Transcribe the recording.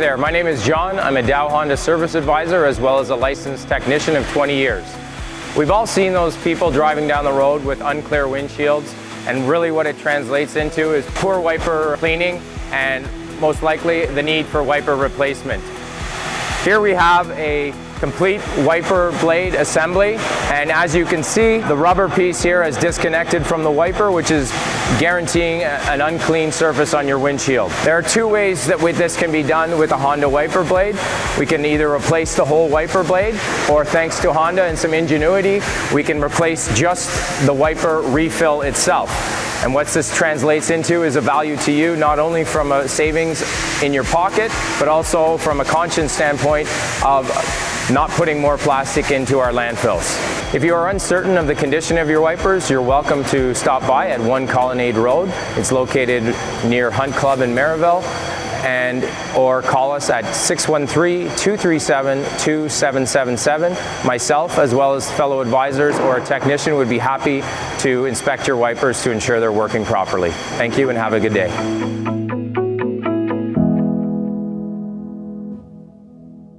there, my name is John. I'm a Dow Honda service advisor as well as a licensed technician of 20 years. We've all seen those people driving down the road with unclear windshields, and really what it translates into is poor wiper cleaning and most likely the need for wiper replacement. Here we have a complete wiper blade assembly, and as you can see, the rubber piece here is disconnected from the wiper, which is guaranteeing an unclean surface on your windshield. There are two ways that this can be done with a Honda wiper blade. We can either replace the whole wiper blade, or thanks to Honda and some ingenuity, we can replace just the wiper refill itself. And what this translates into is a value to you, not only from a savings in your pocket, but also from a conscience standpoint of not putting more plastic into our landfills. If you are uncertain of the condition of your wipers, you're welcome to stop by at 1 Colonnade Road. It's located near Hunt Club in Maryville, or call us at 613-237-2777. Myself, as well as fellow advisors or a technician, would be happy to inspect your wipers to ensure they're working properly. Thank you and have a good day.